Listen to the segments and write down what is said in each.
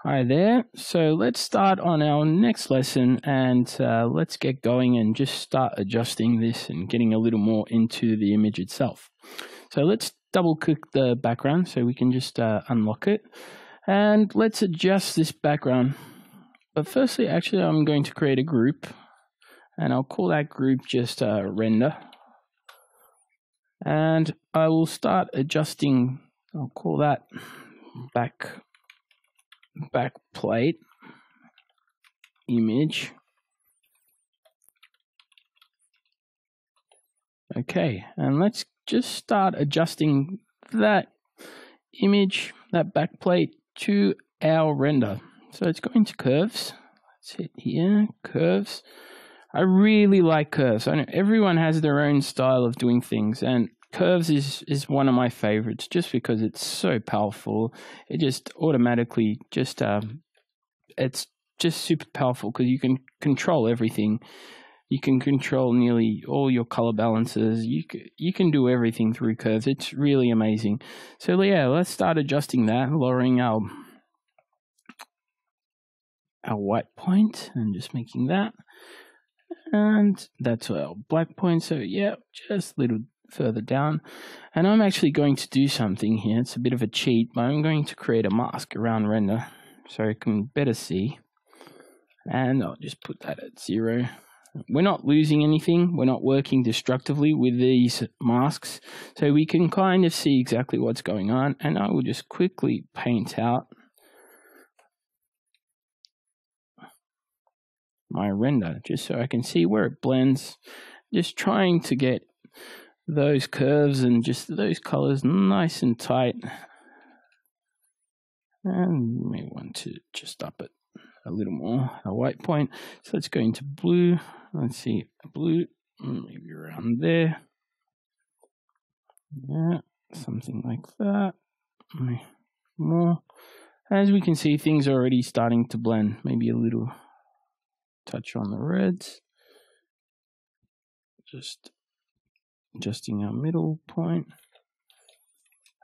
Hi there. So let's start on our next lesson and let's get going and just start adjusting this and getting a little more into the image itself. So let's double click the background so we can just unlock it. And let's adjust this background. But firstly, actually, I'm going to create a group and I'll call that group just render. And I will start adjusting, I'll call that back plate image. Okay, and let's just start adjusting that image, that back plate, to our render. So it's going to curves. Let's hit here, curves. I really like curves. I know everyone has their own style of doing things, and curves is one of my favorites just because it's so powerful. It just automatically just it's just super powerful because you can control everything. You can control nearly all your color balances. You can do everything through curves. It's really amazing. So yeah, let's start adjusting that, lowering our white point and just making that. And that's our black point. So yeah, just a little further down. And I'm actually going to do something here. It's a bit of a cheat, but I'm going to create a mask around render so I can better see. And I'll just put that at 0. We're not losing anything. We're not working destructively with these masks. So we can kind of see exactly what's going on. And I will just quickly paint out my render just so I can see where it blends. Just trying to get those curves and just those colors nice and tight. And you may want to just up it a little more, a white point. So let's go into blue. Let's see, blue, maybe around there. Yeah, something like that. More. As we can see, things are already starting to blend. Maybe a little touch on the reds. Just adjusting our middle point.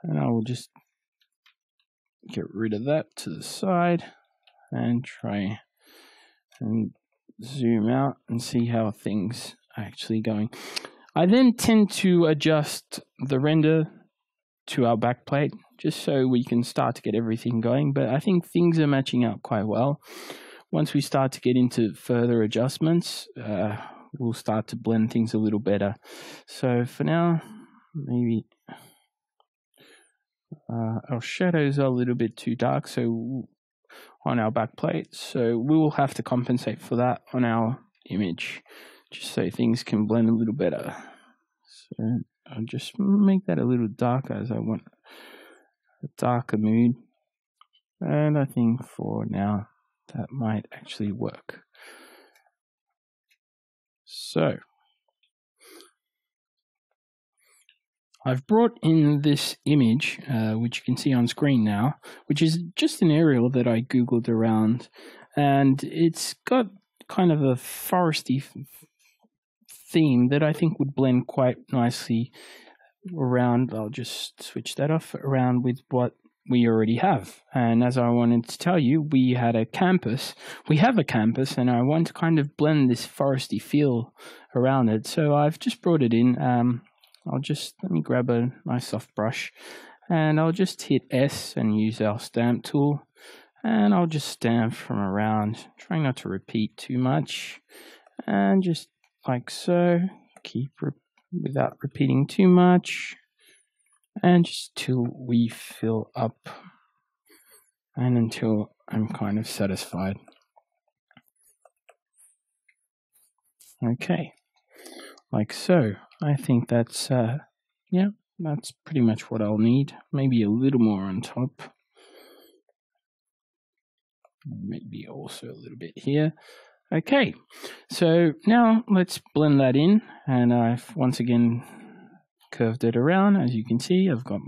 And I will just get rid of that to the side and try and zoom out and see how things are actually going. I then tend to adjust the render to our backplate just so we can start to get everything going, but I think things are matching out quite well. Once we start to get into further adjustments, we'll start to blend things a little better. So for now, maybe our shadows are a little bit too dark so on our back plate, so we will have to compensate for that on our image just so things can blend a little better. So I'll just make that a little darker as I want a darker mood, and I think for now that might actually work. So I've brought in this image, which you can see on screen now, which is just an aerial that I Googled around, and it's got kind of a foresty theme that I think would blend quite nicely around. I'll just switch that off, around with what we already have. And as I wanted to tell you, we have a campus, and I want to kind of blend this foresty feel around it. So I've just brought it in. Let me grab a nice soft brush and I'll just hit S and use our stamp tool, and I'll just stamp from around, trying not to repeat too much, and just like so, without repeating too much, and just till we fill up and until I'm kind of satisfied. Okay, like so. I think that's, yeah, that's pretty much what I'll need. Maybe a little more on top. Maybe also a little bit here. Okay, so now let's blend that in. And I've once again curved it around. As you can see, I've got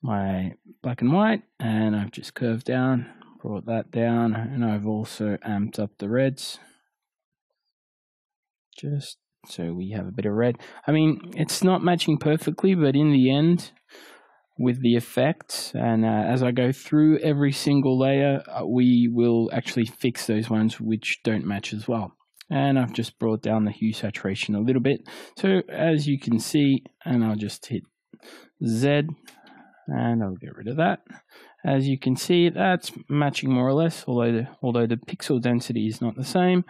my black and white, and I've just curved down, brought that down, and I've also amped up the reds. Just so we have a bit of red. I mean, it's not matching perfectly, but in the end, with the effects, and as I go through every single layer, we will actually fix those ones which don't match as well. And I've just brought down the hue saturation a little bit. So as you can see, and I'll just hit Z, and I'll get rid of that. As you can see, that's matching more or less, although the pixel density is not the same.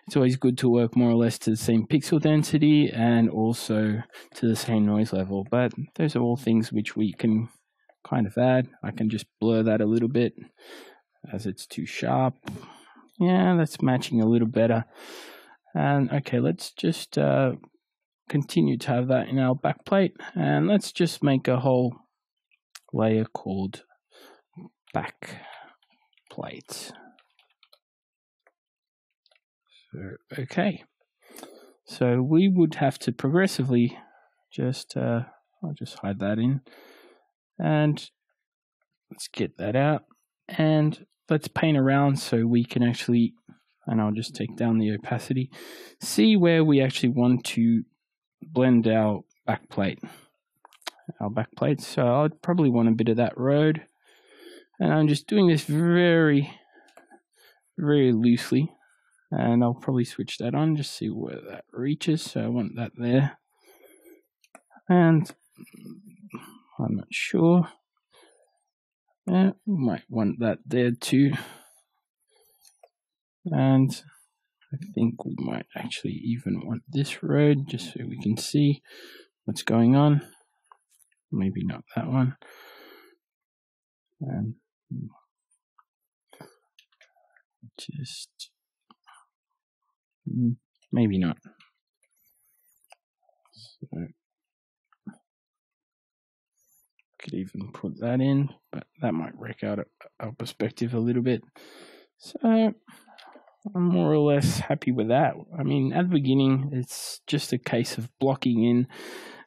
It's always good to work more or less to the same pixel density and also to the same noise level. But those are all things which we can kind of add. I can just blur that a little bit as it's too sharp. Yeah, that's matching a little better. And okay, let's just continue to have that in our backplate. And let's just make a whole layer called backplate. So, okay, so we would have to progressively just, I'll just hide that in, and let's get that out, and let's paint around so we can actually, and I'll just take down the opacity, see where we actually want to blend our backplate. So I'd probably want a bit of that road, and I'm just doing this very, very loosely. And I'll probably switch that on, just see where that reaches. So I want that there. And I'm not sure. Yeah, we might want that there too. And I think we might actually even want this road, just so we can see what's going on. Maybe not that one. And just... maybe not. So could even put that in, but that might wreck out our perspective a little bit. So I'm more or less happy with that. I mean, at the beginning, it's just a case of blocking in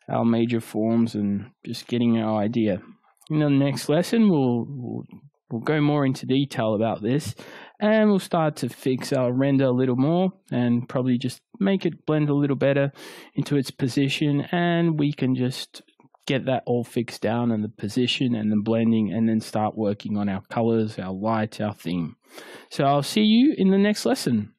our major forms and just getting our idea. In the next lesson, we'll go more into detail about this, and we'll start to fix our render a little more and probably just make it blend a little better into its position, and we can just get that all fixed down and the position and the blending, and then start working on our colors, our light, our theme. So I'll see you in the next lesson.